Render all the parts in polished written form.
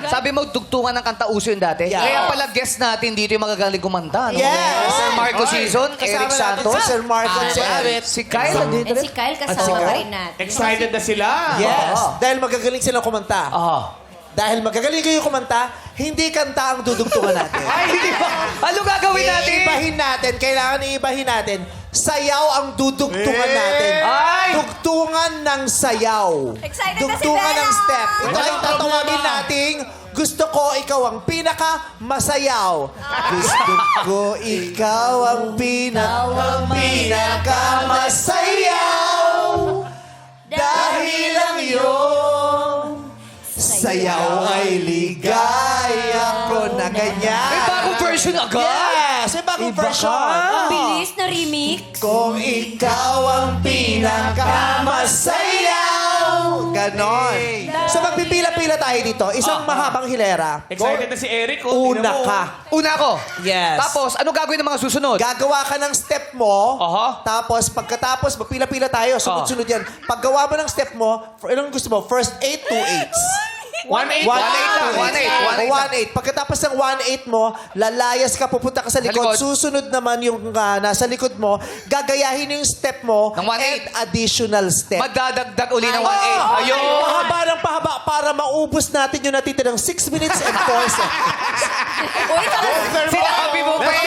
Sabi mo, tugtungan ng kanta uso yun dati. Yeah. Kaya pala guest natin dito yung magagaling kumanta. No? Yes. Sir Marco Season, Kasama Eric natin Santos. si Sir Marco at si Abet. Si Kyle. nandito And rin. si Kyle At si kasama Kyle? pa rin natin. Excited na sila. Yes. Oo. Dahil magagaling silang kumanta. Dahil magagaling kayo kumanta, hindi kanta ang dudugtungan natin. Ay, hindi ba? Ano gagawin natin? Iibahin natin. Kailangan iibahin natin. Sayaw ang dudugtungan natin. Ay! Dugtungan ng sayaw. Excited na si Dugtungan Bella! ng step. Ito ay Walang tatawagin problema. nating gusto ko ikaw ang pinaka-masayaw. Gusto ko ikaw ang pinaka-masayaw. Dahil lang yun, sayaw ay ligaya ko na ganyan. May bagong version agad? Yes, may bagong version. Ang bilis na remix. Kung ikaw ang pinakamasayaw. Ganon. So magpipila-pila tayo dito. Isang mahabang hilera. Excited na si Eric. Oh. Una Tingnan mo. ka. Una ako. Yes. Tapos, ano gagawin ng mga susunod? Gagawa ka ng step mo. Aha. Tapos pagkatapos, magpila-pila tayo. Sunod-sunod yan. Paggawa mo ng step mo, ilang gusto mo? First 8, 2 8s. 1-8. 1-8 lang. 1-8. 1-8. Pagkatapos ng 1-8 mo, lalayas ka, pupunta ka sa likod. likod. Susunod naman yung nasa likod mo, gagayahin yung step mo. Ng 1-8. And additional step. Madadagdag uli ng 1-8. Oh, Ayun. Pahaba ng pahaba para maubos natin yung natitirang 6 minutes and 4 seconds. Uy, Sinabi mo pa eh.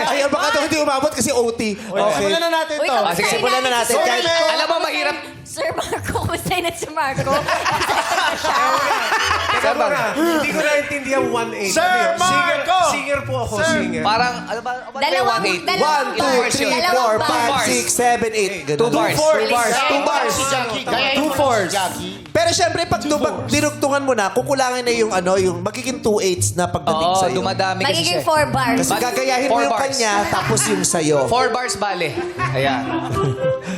Ay, baka daw hindi umabot kasi OT. Okay. Simulan na natin Uy, to. kamusta sige, simulan na natin. Si Sir Alam mo, mahirap. Sir Marco, kumusta na si Marco? Teka muna. Hindi ko naintindihan 1-8. Sir Marco! Singer po ako, singer. Parang, ano ba? Dalawang 1, 2, 3, 4, 5, 6, 7, 8. Two bars. 2 bars. 2 bars. Si Jackie. Gayahin 2 mo fours. si Jackie. Pero syempre, pag dinugtungan mo na, kukulangin na yung yung magiging 2/8 na pagdating Oo, sa'yo. dumadami kasi Magiging siya. 4 bars. Kasi gagayahin mo 4 yung bars. kanya, tapos yung sa'yo. 4 bars bale. Ayan.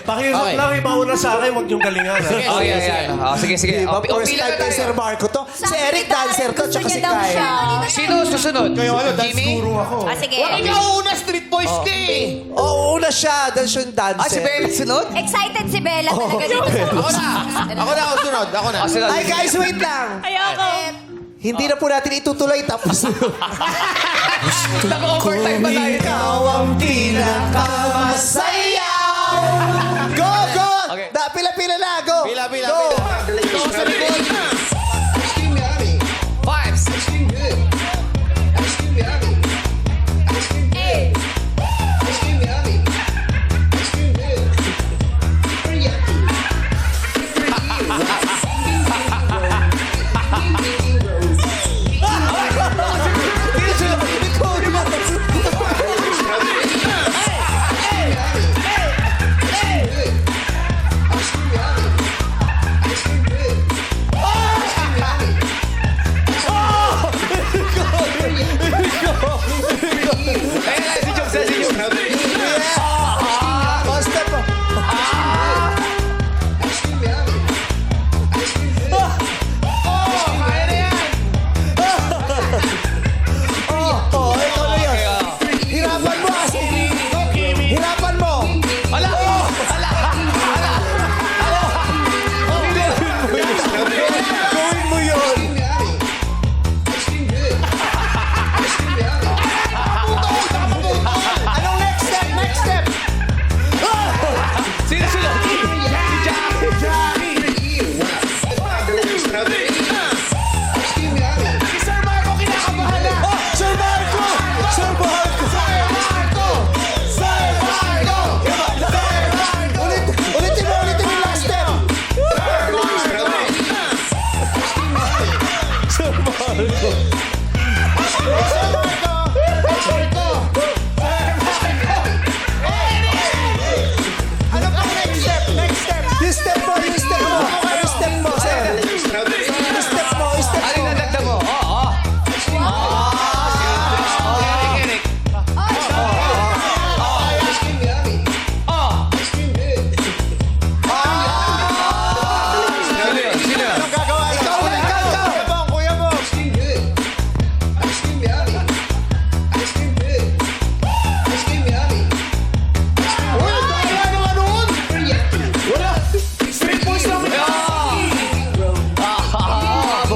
Pakiusap lang, ibauna sa akin, huwag niyong galingan. Oh, yeah, yeah. Oh, sige, sige. Diba? Oh, First pila time na kay Sir tayo. Marco to. Si Eric dancer to, Gusto tsaka si niya daw siya. Kyle. Sino susunod? Kayo ano, dance Jimmy? guru ako. Ah, sige. Ikaw una, Street Boys ka eh. Oo, una siya. Dahil siya yung dancer. Ah, si Bella sunod? Excited si Bella talaga dito sa Ako na. Ako na, ako sunod. Ako na. Ah, sunod. Ay, guys, wait lang. Ayoko. Hindi na po natin itutuloy tapos. Naka-overtime pa tayo. Ikaw ang pinakamasayaw. Go, go! Okay. Pila-pila na, go! Pila, pila, Go! pila. Ikaw sa likod. 5.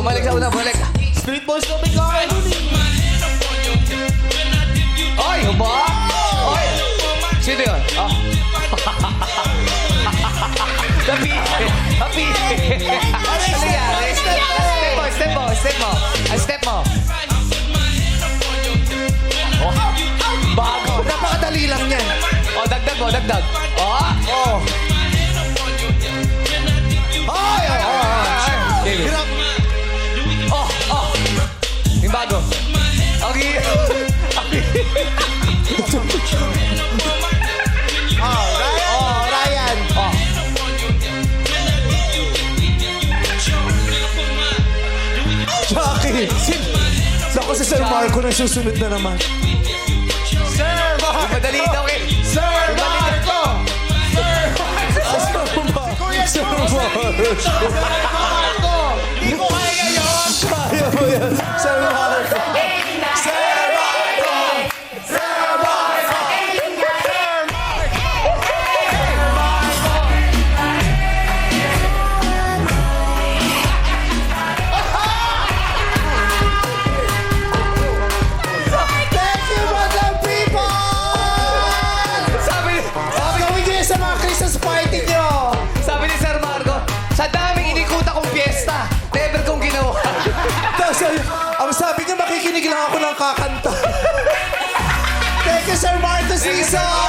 Bumalik sa una, bumalik. Street Boys na may kaya nun eh. Oy! Ba? Oy! Sino yun? Oh. Napili. Napili. Ano nangyari? Step mo. Step mo. Oh. Bago. Napakadali lang yan. Oh, dagdag. Oh. Oh. Ay! David. Hirap. Oh. Yung bago. Okay. Ryan! Oh. Jackie! Naku, si Sir Marco na susunod na naman. Yung madali daw eh. Sir Marco! Sir Marco! Hindi ko kaya yun. Kaya mo yan, Sir Marco! Sir Marco! Sir Marco! Thank you, Madam People! Sabi Gawin niyo yan sa mga Christmas party niyo! ni Sir Marco, sa daming inikuta kong piyesta, never kong ginawa. Tapos, ang sabi niya, makikinig lang ako ng kakanta. Thank you, Sir Marcos Rizal!